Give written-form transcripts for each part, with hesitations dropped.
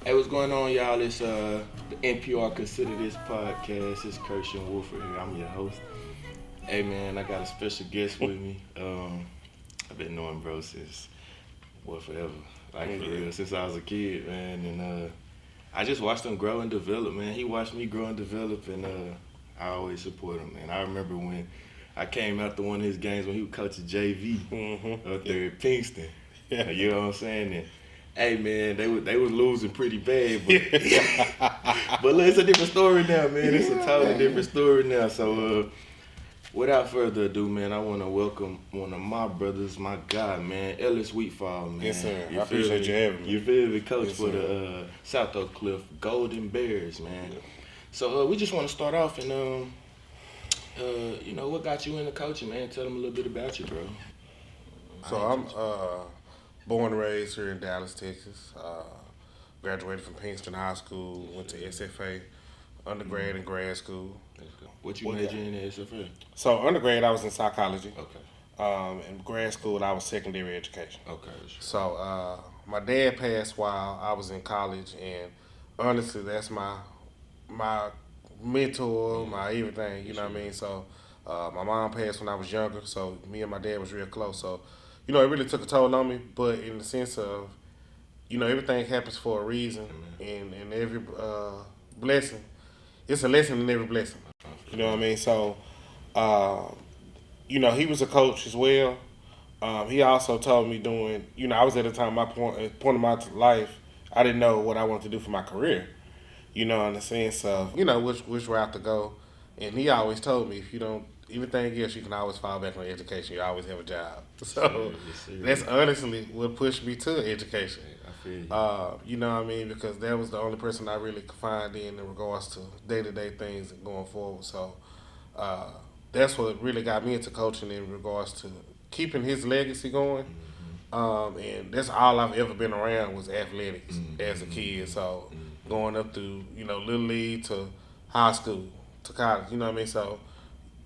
Hey, what's going on, y'all? It's the NPR Consider This podcast. It's Kirschen, Wolford here. I'm your host. Hey, man, I got a special guest with me. I've been knowing bro since, forever. Like, for real, since I was a kid, man. And I just watched him grow and develop, man. He watched me grow and develop, and I always support him, man. I remember when I came out to one of his games when he was coaching JV up there at Pinkston. Yeah. You know what I'm saying? And, hey, man, they was losing pretty bad, but look, it's a different story now, man. It's a totally different story now. So, without further ado, man, I want to welcome one of my brothers, my guy, man, Ellis Wheatfall, man. Yes, sir. I appreciate you having me. You feel me? Coach for the South Oak Cliff Golden Bears, man. Yeah. So, we just want to start off and, what got you into coaching, man? Tell them a little bit about you, bro. So, I'm born and raised here in Dallas, Texas. Graduated from Pinkston High School, went to SFA, undergrad and grad school. What you major in at SFA? So undergrad, I was in psychology. Okay. In grad school, I was secondary education. Okay. Sure. So my dad passed while I was in college, and honestly, that's my mentor, my everything. You know what I mean? So my mom passed when I was younger, so me and my dad was real close. So it really took a toll on me, but in the sense of, everything happens for a reason, and every blessing, it's a lesson in every blessing. You know what I mean? So, he was a coach as well. He also told me during, I was at a time, point of my life, I didn't know what I wanted to do for my career. In the sense of, which route to go. And he always told me, if you don't, anything else, you can always fall back on education. You always have a job. So that's honestly what pushed me to education. I feel you. You know what I mean? Because that was the only person I really could find in regards to day-to-day things and going forward. So that's what really got me into coaching in regards to keeping his legacy going. And that's all I've ever been around was athletics as a kid. So going up through, Little League to high school to college, you know what I mean? So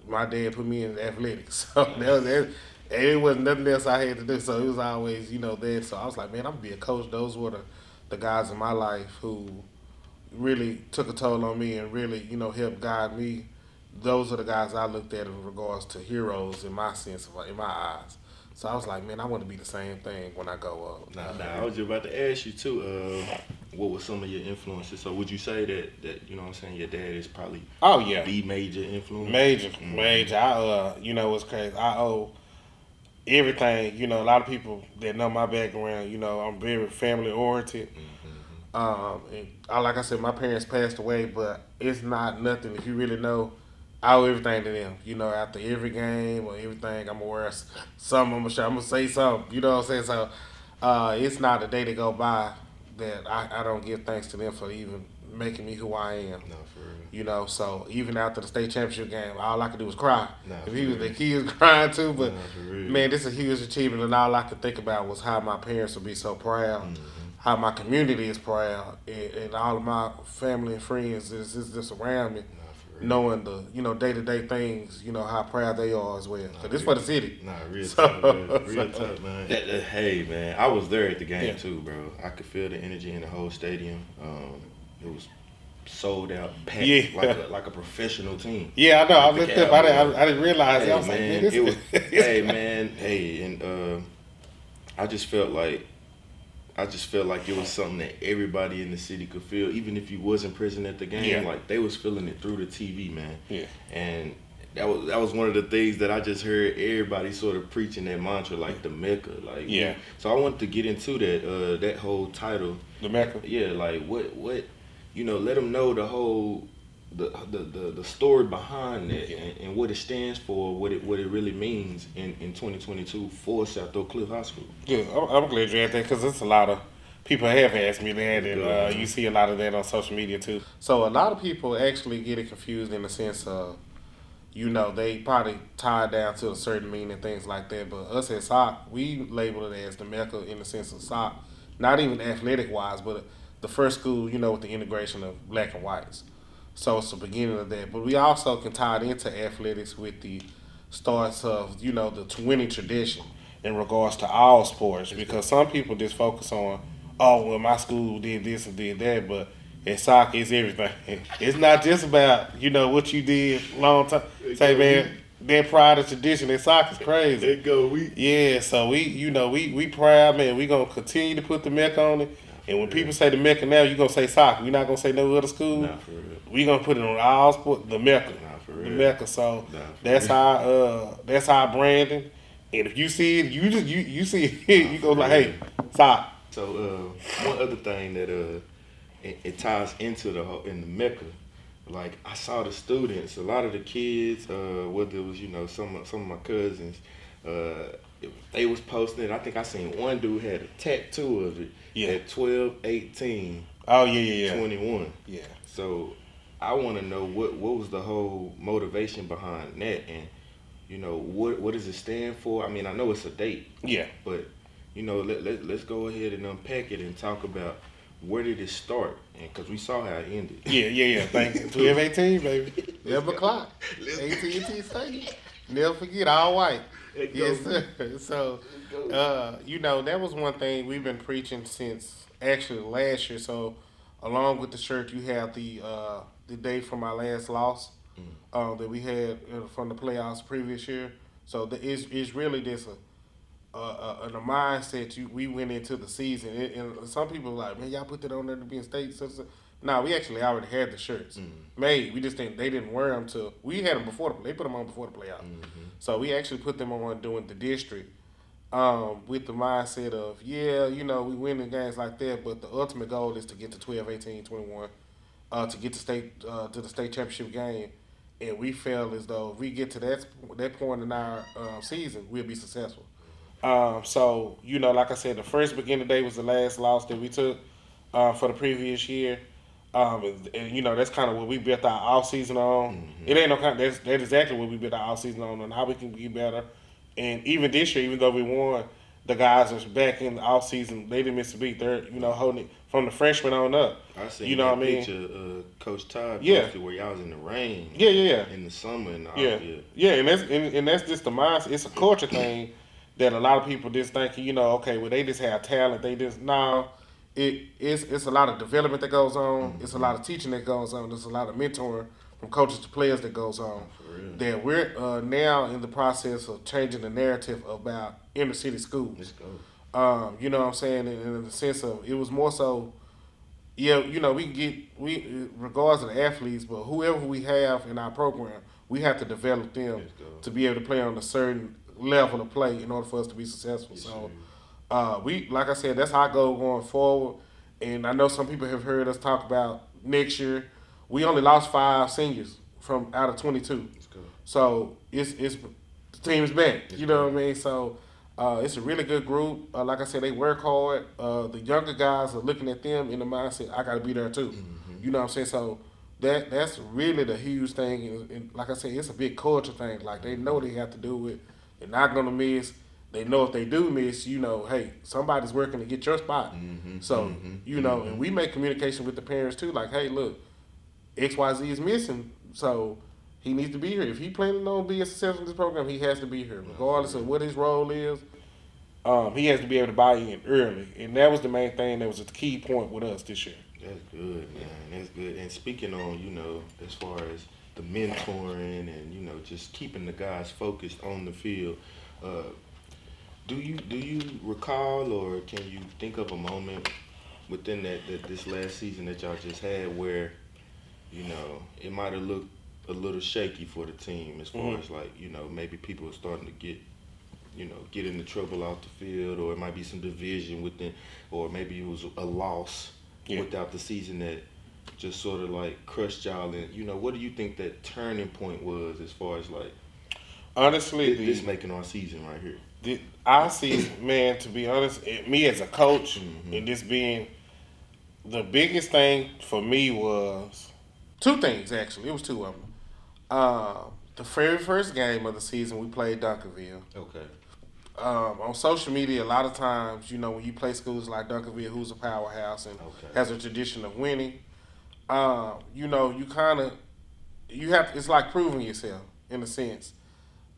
my dad put me in athletics. So it wasn't nothing else I had to do. So it was always, there. So I was like, man, I'm going to be a coach. Those were the guys in my life who really took a toll on me and really, helped guide me. Those are the guys I looked at in regards to heroes in my sense, in my eyes. So I was like, man, I want to be the same thing when I go up. I was just about to ask you, too, what were some of your influences? So would you say that you know what I'm saying, your dad is probably the major influence? Major. What's crazy? I owe everything, a lot of people that know my background, I'm very family oriented. And like I said, my parents passed away, but it's not nothing. If you really know, I owe everything to them. After every game or everything, I'm gonna wear something. I'm gonna say something. You know what I'm saying? So it's not a day to go by that I don't give thanks to them for even making me who I am. No, for real. So even after the state championship game, all I could do was cry. If he was the kids crying too, but man, this is a huge achievement, and all I could think about was how my parents would be so proud, how my community is proud, and all of my family and friends is just around me. Knowing the day-to-day things, how proud they are as well. Cause this for the city. Real tough, man. Real tough, man. Hey, man, I was there at the game too, bro. I could feel the energy in the whole stadium. It was sold out, packed, like a professional team. Yeah, I know. I looked up. I didn't realize. I was like, man, it was. And I just felt like it was something that everybody in the city could feel, even if you wasn't present at the game. Yeah. Like they was feeling it through the TV, man. Yeah. And that was one of the things that I just heard everybody sort of preaching that mantra, like the Mecca, like. Yeah. So I wanted to get into that whole title, the Mecca. Yeah, like what let them know the whole the story behind that and what it stands for, what it really means in 2022 for South Oak Cliff High School. Yeah, I'm glad you had that because it's a lot of people have asked me that, and you see a lot of that on social media too. So a lot of people actually get it confused in the sense of, they probably tie it down to a certain meaning and things like that. But us at SOC, we label it as the Mecca in the sense of SOC, not even athletic wise, but the first school, with the integration of black and whites. So it's the beginning of that. But we also can tie it into athletics with the starts of, the winning tradition. in regards to all sports, because some people just focus on, oh, well, my school did this and did that, but in soccer, it's everything. It's not just about, what you did long time. Say, man, that pride and tradition in soccer is crazy. There go we. Yeah, so we proud, man. We gonna continue to put the Mecca on it. And when people say the Mecca now, you gonna say soccer. We're not gonna say no other school. Nah, for real. We gonna put it on all sports, the Mecca. Nah, for real. The Mecca. So Nah, that's real. that's our branding. And if you see it, you see it, you go like, hey, soccer. So one other thing that it ties into in the Mecca, like I saw the students, a lot of the kids, whether it was some of my cousins, they was posting it. I think I seen one dude had a tattoo of it at 12, 18. Oh yeah. 21. Yeah. So I want to know what was the whole motivation behind that, and what does it stand for? I mean, I know it's a date. Yeah. But let's go ahead and unpack it and talk about where did it start, and because we saw how it ended. Yeah. Thank you. 12-18, baby. 11 o'clock. AT&T Stadium. Never forget, all white. Yes, sir. So, that was one thing we've been preaching since actually last year. So, along with the shirt, you have the day from our last loss that we had from the playoffs previous year. So, it's really just a mindset we went into the season. And some people are like, man, y'all put that on there to be in state. No, we actually already had the shirts made. We just they didn't wear them till we had them before they put them on before the playoffs. So we actually put them on doing the district with the mindset of we win the games like that, but the ultimate goal is to get to 12, 18, 21, to get to the state championship game. And we felt as though if we get to that point in our season, we'll be successful. So like I said, the first beginning day was the last loss that we took for the previous year. And that's kind of what we built our off season on. It ain't no kind. That's exactly what we built our off season on, and how we can get better. And even this year, even though we won, the guys that's back in the off season, they didn't miss a beat. They're holding it from the freshman on up. I seen that picture, Coach Todd posted where y'all was in the rain. Yeah. In the summer and all. Yeah, and that's just the mindset. It's a culture thing that a lot of people just think okay, well they just have talent. They just no. It's a lot of development that goes on. It's a lot of teaching that goes on. There's a lot of mentoring from coaches to players that goes on. That we're now in the process of changing the narrative about inner city schools. Let's go. You know what I'm saying? In the sense of it was more so, we regards to the athletes, but whoever we have in our program, we have to develop them to be able to play on a certain level of play in order for us to be successful. Yes, so. Like I said, that's our goal going forward. And I know some people have heard us talk about next year. We only lost 5 seniors from out of 22. So it's the team's back. You know what I mean? So it's a really good group. Like I said, they work hard. The younger guys are looking at them in the mindset, I got to be there too. You know what I'm saying? So that's really the huge thing. And like I said, it's a big culture thing. Like they know they have to do it. They're not going to miss. They know if they do miss, hey, somebody's working to get your spot. So, and we make communication with the parents too, like, hey, look, XYZ is missing, so he needs to be here. If he planning on being successful in this program, he has to be here, regardless of what his role is. He has to be able to buy in early, and that was the main thing. That was a key point with us this year. That's good, man. That's good. And speaking on, as far as the mentoring and just keeping the guys focused on the field. Do you recall, or can you think of a moment within that this last season that y'all just had where, it might have looked a little shaky for the team as far as like, maybe people are starting to get into trouble off the field, or it might be some division within, or maybe it was a loss without the season that just sort of like crushed y'all. And what do you think that turning point was as far as like, honestly, this making our season right here? Our season, man, to be honest, me as a coach, and this being the biggest thing for me was 2 things, actually. It was 2 of them. The very first game of the season, we played Duncanville. Okay. On social media, a lot of times, when you play schools like Duncanville, who's a powerhouse and has a tradition of winning, you kind of, it's like proving yourself in a sense.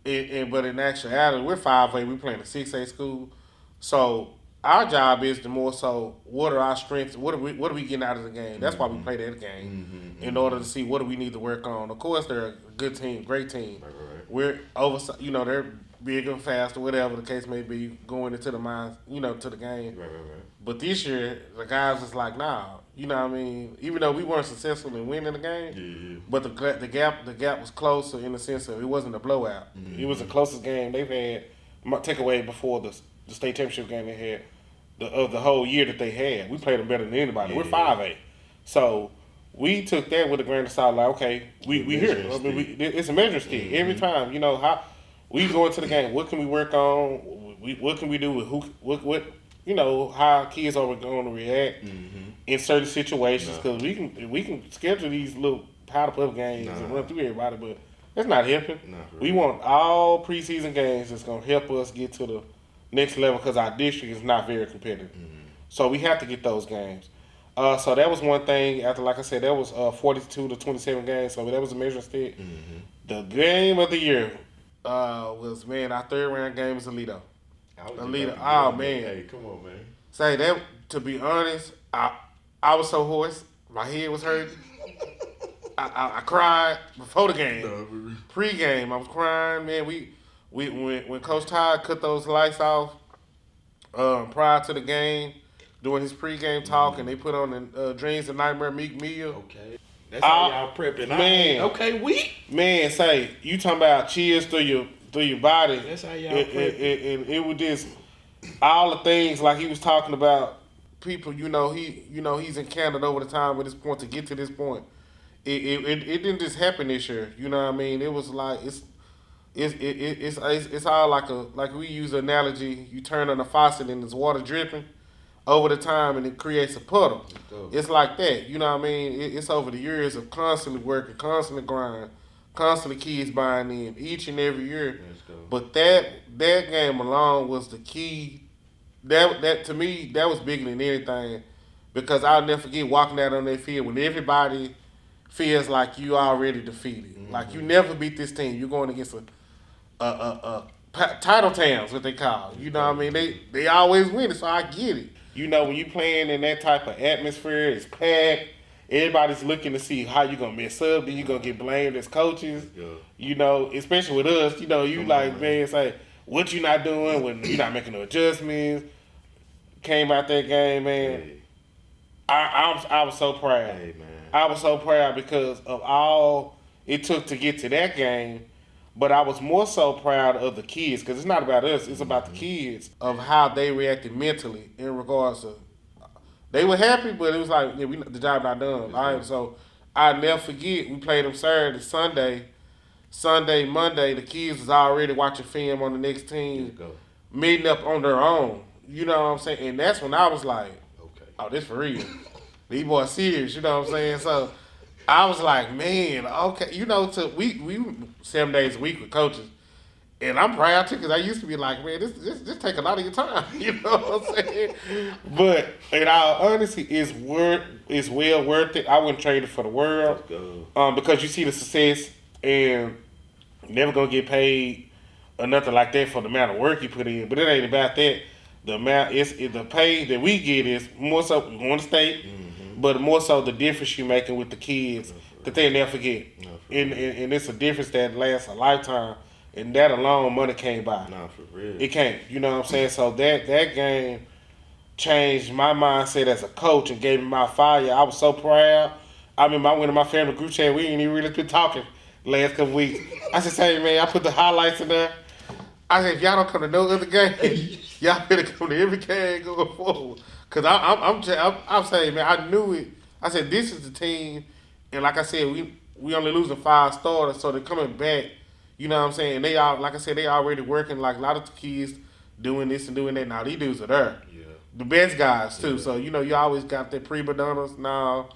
but in actuality, we're 5A. We playing a 6A school, so our job is to more so what are our strengths? What are we getting out of the game? That's why we play that game in order to see what do we need to work on. Of course, they're a good team, great team. Right. We're over, they're big and fast or whatever the case may be going into the mines, to the game. Right. But this year, the guys was like, nah, you know what I mean? Even though we weren't successful in winning the game, but the gap was closer in the sense of it wasn't a blowout. It was the closest game they've had, take away before the state championship game they had, of the whole year that they had. We played them better than anybody. We're 5A. So we took that with a grain of salt, like, okay, we here. I mean, it's a measuring stick. Every time, how we go into the game, what can we work on? What can we do with what how kids are going to react in certain situations, because we can schedule these little powder puff games and run through everybody, but that's not helping. We want all preseason games that's going to help us get to the next level, because our district is not very competitive. So we have to get those games. So that was one thing. After, like I said, that was 42 to 27 games, so that was a measuring stick. The game of the year was, our third round game was Alito. Oh man! Hey, come on, man. Say that. To be honest, I was so hoarse. My head was hurting. I cried before the game. Pre-game, I was crying. Man, when Coach Todd cut those lights off prior to the game, doing his pre-game talk, and they put on the Dreams and Nightmare Meek Mill. Okay. That's how y'all prepping. Man. Man, say, you talking about chills through your body. That's how y'all prepping. And it was just all the things like he was talking about. People, he's encountered over the time at this point to get to this point. It didn't just happen this year. You know what I mean? It was like it's all like we use the analogy. You turn on a faucet and there's water dripping over the time, and it creates a puddle. It's like that. You know what I mean? It's over the years of constantly working, constantly grind, constantly kids buying in each and every year. But that game alone was the key. That to me, that was bigger than anything, because I'll never forget walking out on that field when everybody feels like you already defeated. Like you never beat this team. You're going against a title towns, what they call. You know what I mean? They always win it, so I get it. When you playing in that type of atmosphere, it's packed. Everybody's looking to see how you gonna mess up. Then you gonna get blamed as coaches. Especially with us. Man, say what you not doing when you not making no adjustments. Came out that game, man. Hey. I was so proud. Hey, man. I was so proud because of all it took to get to that game. But I was more so proud of the kids, because it's not about us. It's about the kids, of how they reacted mentally in regards to. They were happy, but it was like, the job not done. All right, so I'll never forget, we played them Saturday, Sunday, Monday, the kids was already watching film on the next team, meeting up on their own. You know what I'm saying? And that's when I was like, oh, this for real. These boys serious, you know what I'm saying? So I was like, man, okay. We 7 days a week with coaches. And I'm proud too, because I used to be like, man, this take a lot of your time. You know what I'm saying? But in all honesty, it's well worth it. I wouldn't trade it for the world. Because you see the success, and never gonna get paid or nothing like that for the amount of work you put in. But it ain't about that. The amount the pay that we get is more so going to state, but more so the difference you making with the kids that they'll never forget. And it's a difference that lasts a lifetime. And that alone, money can't buy. No, for real. It can't. You know what I'm saying? So that game changed my mindset as a coach and gave me my fire. I was so proud. I remember I went to my family group chat. We ain't even really been talking last couple weeks. I said, hey, man, I put the highlights in there. I said, if y'all don't come to no other game, y'all better come to every game going forward. Because I'm saying, man, I knew it. I said, this is the team. And like I said, we only losing 5 starters, so they're coming back. You know what I'm saying? They all, like I said, they already working. Like a lot of the kids doing this and doing that. Now these dudes are there. Yeah. The best guys too. Yeah. So you always got the prima donnas. Now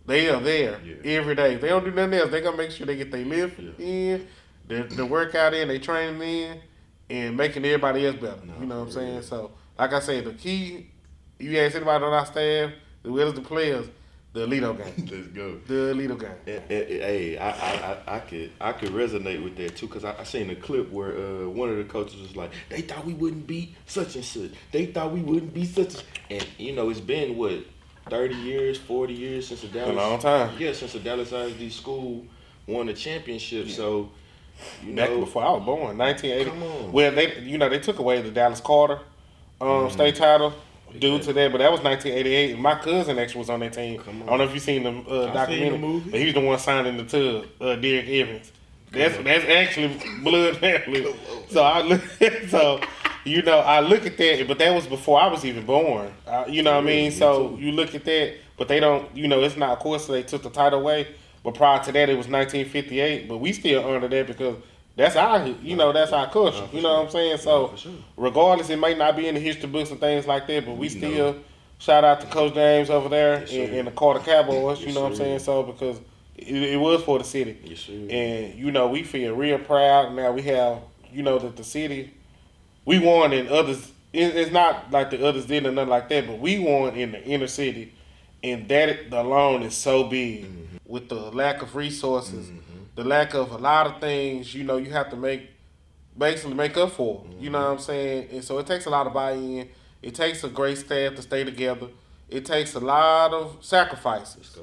they are there every day. If they don't do nothing else, they gonna make sure they get their lift in, the workout in, they training in, and making everybody else better. You know what I'm saying? So like I said, the key. You ask anybody on our staff, as well as the players, The Alito game. Let's go. The Alito game. Hey, I could resonate with that too, because I seen a clip where one of the coaches was like, they thought we wouldn't beat such and such. They thought we wouldn't beat such and it's been what, 30 years, 40 years since the Dallas. A long time. Yeah, since the Dallas ISD school won the championship. Yeah. So, back before I was born, 1980. Come on. Well, they took away the Dallas Carter state title due to that, but that was 1988. And my cousin actually was on that team. I don't know if you seen the documentary, but he was the one signing the tub, Derek Evans. That's actually blood family. So I look at that, but that was before I was even born. You know what I mean? So you look at that, but they don't. It's not. Of course, they took the title away, but prior to that, it was 1958. But we still honor that because that's our, that's our culture. You know what I'm saying? So regardless, it might not be in the history books and things like that, but we still shout out to Coach James over there and the Carter Cowboys. You know what I'm saying? So because it was for the city. Yes, sir. And, we feel real proud. Now we have, that the city, we won in others. It's not like the others did or nothing like that, but we won in the inner city. And that alone is so big. Mm-hmm. With the lack of resources, the lack of a lot of things, you have to basically make up for. Mm-hmm. You know what I'm saying? And so it takes a lot of buy-in. It takes a great staff to stay together. It takes a lot of sacrifices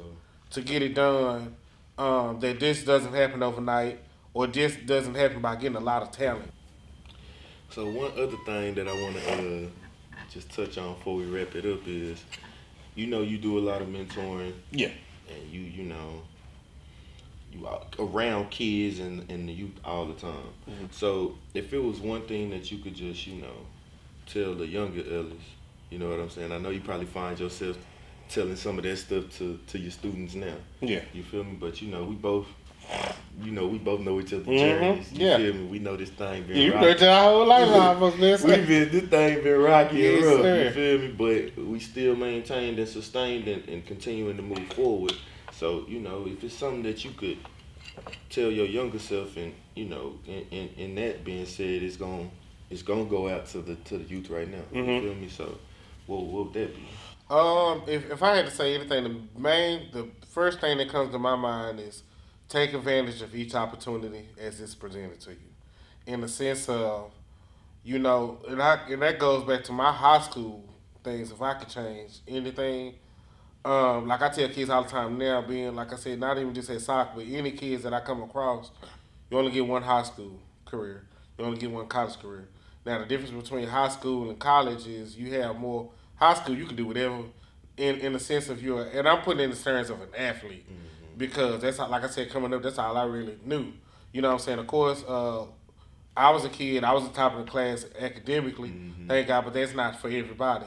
to get it done. That this doesn't happen overnight, or this doesn't happen by getting a lot of talent. So one other thing that I want to just touch on before we wrap it up is, you do a lot of mentoring. Yeah. And you are around kids and the youth all the time. Mm-hmm. So if it was one thing that you could just, tell the younger Ellis, you know what I'm saying? I know you probably find yourself telling some of that stuff to your students now. Yeah. You feel me? But we both know each other's journeys. You feel me? We know this thing been rocky. You know our whole life, this thing been rocky and rough. Sir. You feel me? But we still maintained and sustained and continuing to move forward. So, if it's something that you could tell your younger self, and in that being said, it's gonna go out to the youth right now. Mm-hmm. You feel me? So what would that be? If I had to say anything, the first thing that comes to my mind is take advantage of each opportunity as it's presented to you. In the sense of, and that goes back to my high school things. If I could change anything, like I tell kids all the time now, being, like I said, not even just at soccer, but any kids that I come across, you only get one high school career. You only get one college career. Now, the difference between high school and college is you have more. High school, you can do whatever in the sense of and I'm putting it in the terms of an athlete, because that's how, like I said, coming up, that's all I really knew. You know what I'm saying? Of course, I was a kid. I was the top of the class academically, thank God, but that's not for everybody.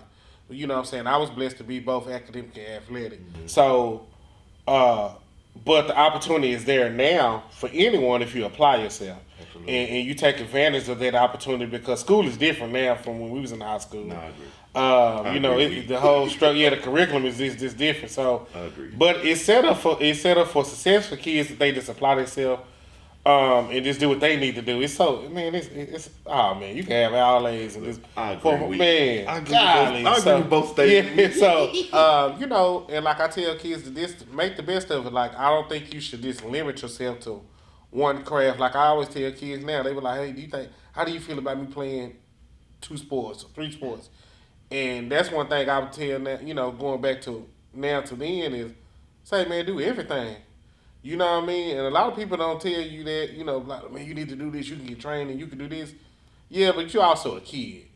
You know what I'm saying? I was blessed to be both academic and athletic. So, but the opportunity is there now for anyone if you apply yourself. And you take advantage of that opportunity, because school is different now from when we was in high school. No, I agree. The whole structure, the curriculum is just different. So, I agree. But it's set up for success for kids that they just apply themselves, and just do what they need to do. It's so, man, it's you can have all A's and this. I agree. Man, I agree with both statements. Yeah, so and like I tell kids to make the best of it. Like, I don't think you should just limit yourself to one craft. Like I always tell kids now, they were like, hey, how do you feel about me playing 2 sports or 3 sports? And that's one thing I would tell now, going back to now to then is, say, man, do everything. You know what I mean? And a lot of people don't tell you that, like, man, you need to do this, you can get trained and you can do this. Yeah, but you're also a kid.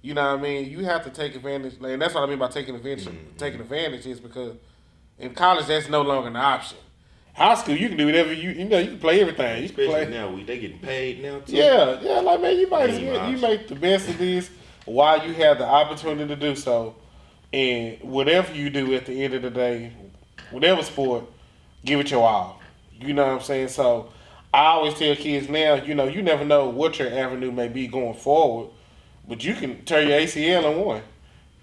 You know what I mean? You have to take advantage, and that's what I mean by taking advantage. Taking advantage is because in college, that's no longer an option. High school, you can do whatever you can play everything. Especially now, they getting paid now too. Yeah, like, man, you make the best of this while you have the opportunity to do so. And whatever you do at the end of the day, whatever sport, give it your all. You know what I'm saying? So I always tell kids now, you never know what your avenue may be going forward, but you can tear your ACL in one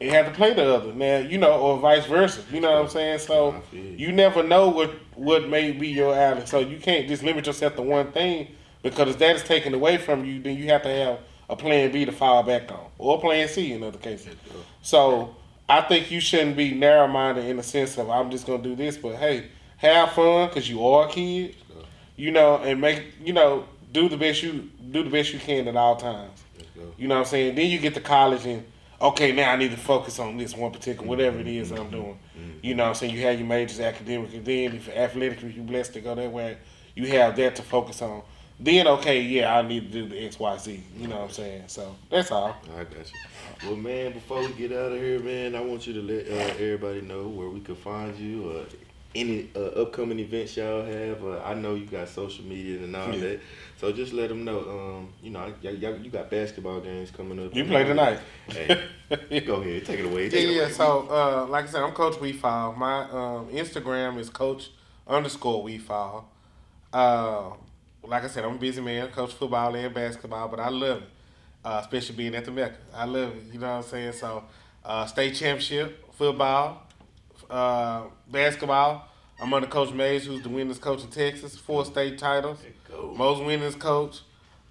and have to play the other now, or vice versa. You know what I'm saying? So you never know what may be your alley. So you can't just limit yourself to one thing, because if that is taken away from you, then you have to have a plan B to fall back on, or a plan C in other cases. So I think you shouldn't be narrow-minded in the sense of I'm just gonna do this, but hey, have fun because you are a kid, and do the best you can at all times. You know what I'm saying? Then you get to college and okay, now I need to focus on this one particular whatever it is that I'm doing. You know what I'm saying? You have your majors academic, and then if athletically you're blessed to go that way, you have that to focus on. Then okay, yeah, I need to do the XYZ. You know what I'm saying? So that's all. I got you. Well, man, before we get out of here, man, I want you to let everybody know where we can find you or any upcoming events y'all have. I know you got social media and all that, so just let them know. You got basketball games coming up. You play tonight. Hey, go ahead, take it away. So, like I said, I'm Coach Wheatfall. My Instagram is Coach_Wheatfall. Like I said, I'm a busy man, coach football and basketball, but I love it, especially being at the Mecca. I love it, you know what I'm saying? So, state championship, football, basketball. I'm under Coach Mays, who's the winningest coach in Texas, 4 state titles, most winningest coach.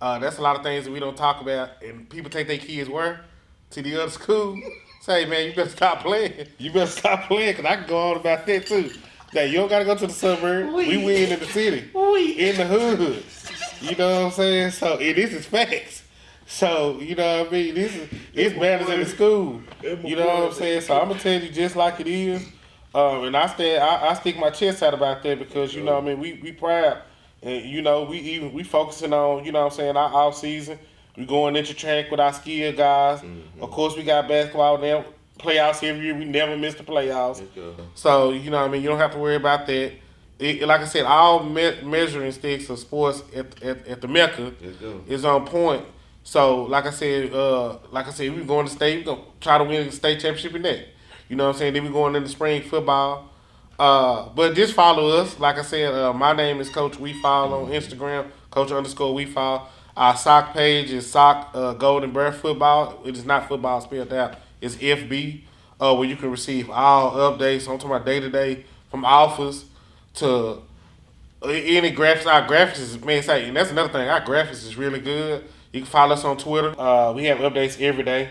That's a lot of things that we don't talk about, and people take their kids where? To the other school. Say, man, you better stop playing. You better stop playing, because I can go on about that too. That you don't got to go to the suburb. We win in the city. In the hood. You know what I'm saying? So, and this is facts. So, you know what I mean? It's matters in the school. You know what I'm saying? So, I'm going to tell you just like it is. And I stick my chest out about that because, you know what I mean, we proud. And, we focusing on, you know what I'm saying, our off season. We going into track with our skill guys. Mm-hmm. Of course, we got basketball now. Playoffs every year. We never miss the playoffs. So, you know what I mean? You don't have to worry about that. Like I said, all measuring sticks of sports at the Mecca is on point. So, like I said, we going to state. We're going to try to win the state championship in that. You know what I'm saying? Then we going into spring football. But just follow us. Like I said, my name is Coach Wheatfall on Instagram, Coach_Wheatfall. Our SOC page is SOC Golden Bear Football. It is not football spelled out. It's FB, where you can receive all updates. I'm talking about day-to-day from offers to any graphics. Our graphics is, man, and that's another thing. Our graphics is really good. You can follow us on Twitter. We have updates every day.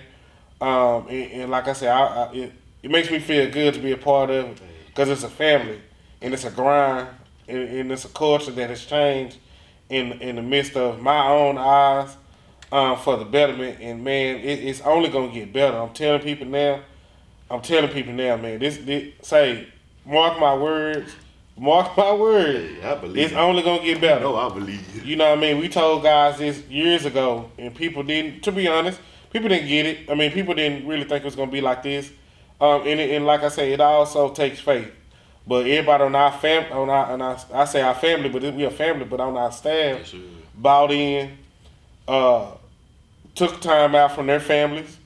And like I said, it makes me feel good to be a part of it because it's a family and it's a grind and it's a culture that has changed in the midst of my own eyes for the betterment. And man, it's only gonna get better. I'm telling people now, man. This say, mark my words. Hey, I believe it's only gonna get better. No, I believe you. You know what I mean? We told guys this years ago, and people didn't. To be honest, people didn't get it. I mean, people didn't really think it was gonna be like this. And like I say, it also takes faith. But everybody on our I say our family, but we a family, but on our staff, bought in, took time out from their families,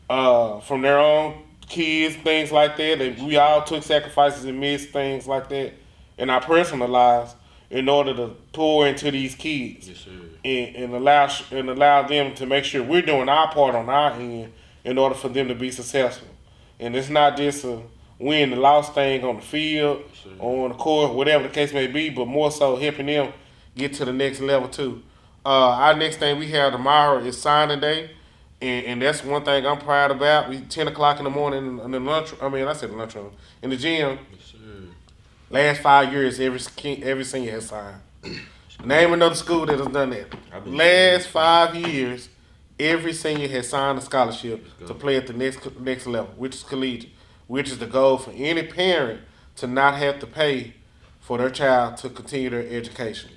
from their own kids, things like that. We all took sacrifices and missed things like that in our personal lives in order to pour into these kids and allow them to make sure we're doing our part on our end in order for them to be successful. And it's not just a win the loss thing on the field or on the court, whatever the case may be, but more so helping them get to the next level too. Our next thing we have tomorrow is signing day, and that's one thing I'm proud about. We 10 o'clock in the morning in the lunchroom, in the gym. Last 5 years, every senior has signed. Name another school that has done that. Last 5 years, every senior has signed a scholarship to play at the next level, which is collegiate, which is the goal for any parent to not have to pay for their child to continue their education.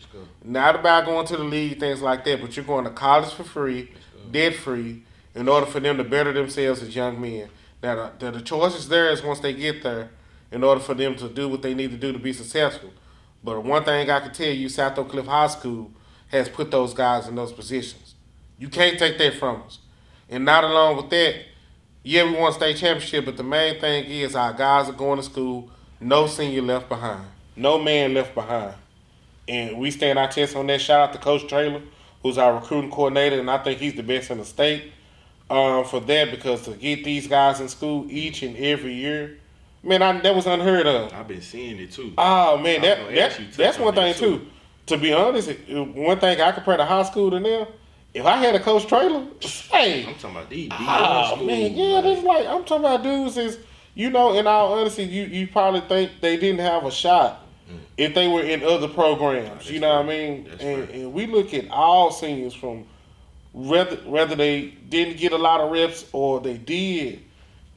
Not about going to the league, things like that, but you're going to college for free, debt free, in order for them to better themselves as young men. Now, the choice is theirs once they get there in order for them to do what they need to do to be successful. But one thing I can tell you, South Oak Cliff High School has put those guys in those positions. You can't take that from us. And not along with that, yeah, we won state championship, but the main thing is our guys are going to school, no senior left behind, no man left behind. And we stand our chest on that. Shout out to Coach Traylor, who's our recruiting coordinator, and I think he's the best in the state for that, because to get these guys in school each and every year, man, that was unheard of. I've been seeing it too. Oh, man, that's one thing too. To be honest, one thing I compare to high school to now, if I had a Coach Traylor, hey, I'm talking about these. Man, yeah, that's like I'm talking about dudes is, in all honesty, you probably think they didn't have a shot if they were in other programs. You know what I mean? And we look at all seniors from whether they didn't get a lot of reps or they did,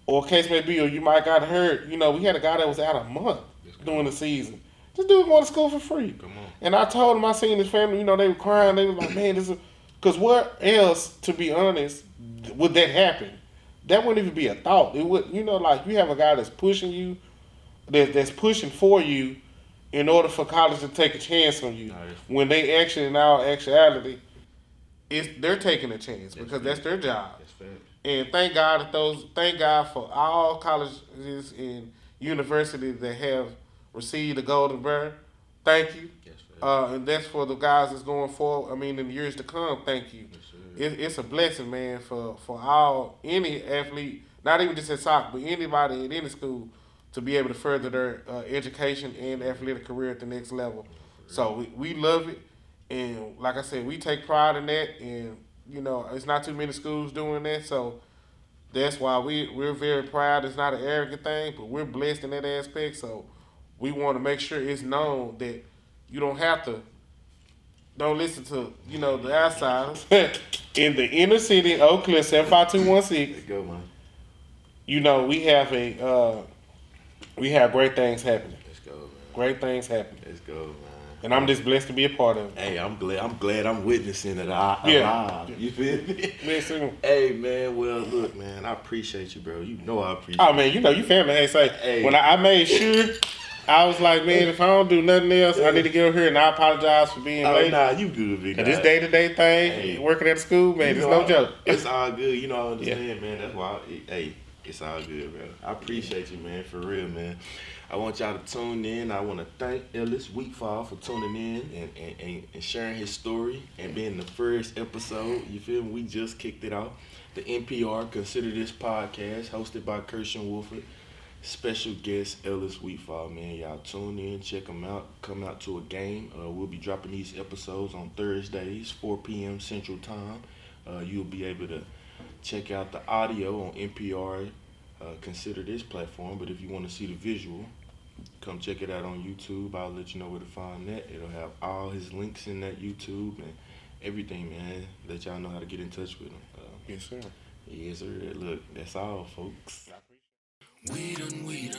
or case may be, or you might got hurt. We had a guy that was out a month during the season. This dude going to school for free. Come on. And I told him, I seen his family, they were crying. They were like, man, this is... Because what else, to be honest, would that happen? That wouldn't even be a thought. It would, like you have a guy that's pushing you, that's pushing for you in order for college to take a chance on you. Nice. When they actually, in all actuality, they're taking a chance because that's their job. That's fair. And thank God for all colleges and universities that have received the Golden Bear. Thank you. Yes, and that's for the guys that's going forward. I mean, in the years to come, thank you. Yes, it's a blessing, man, for any athlete, not even just at soccer, but anybody at any school to be able to further their education and athletic career at the next level. So we love it. And like I said, we take pride in that. And, it's not too many schools doing that. So that's why we're very proud. It's not an arrogant thing, but we're blessed in that aspect. So we want to make sure it's known that you don't listen to, the outsiders. In the inner city, Oak Cliff, 75216. Let's go, man. We have great things happening. Let's go, man. Great things happening. Let's go, man. And I'm just blessed to be a part of it. Hey, I'm glad I'm witnessing it alive. You feel me? Listen. Hey, man, well, look, man, I appreciate you, bro. I appreciate you. Oh, man, you family. Hey, when I made sure, I was like, man, if I don't do nothing else, I need to get over here and I apologize for being late. Nah, you good, big guy. This day-to-day thing, working at the school, man, it's no joke. It's all good. I understand, man. That's why, it's all good, bro. I appreciate you, man, for real, man. I want y'all to tune in. I want to thank Ellis Wheatfall for tuning in and sharing his story and being the first episode. You feel me? We just kicked it off. The NPR Consider This podcast, hosted by Kirschen, Wolford. Special guest Ellis Wheatfall, man. Y'all tune in, check him out. Come out to a game. We'll be dropping these episodes on Thursdays, 4 p.m. Central Time. You'll be able to check out the audio on NPR. Consider This platform, but if you want to see the visual, come check it out on YouTube. I'll let you know where to find that. It'll have all his links in that YouTube and everything, man. Let y'all know how to get in touch with him. Yes, sir. Yes, sir. Look, that's all, folks. We done made a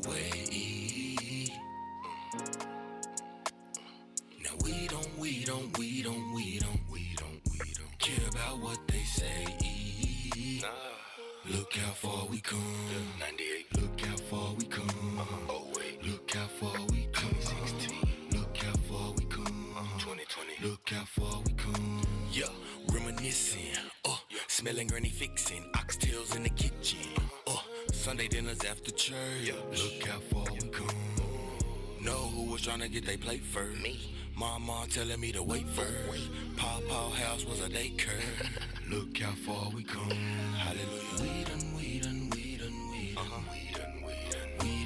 way. Now we don't care about what they say. Look how far we come. 98. Look how far we come. Oh wait. Look how far we come. 16. Look how far we come. 2020. Look how far we come. Yeah, reminiscing. Smelling granny fixing. Oxtails in the kitchen. Sunday dinners after church. Look how far we come. Know who was trying to get their plate first? Me. Mama telling me to wait first. Pawpaw house was a daycare. Look how far we come. Hallelujah. We done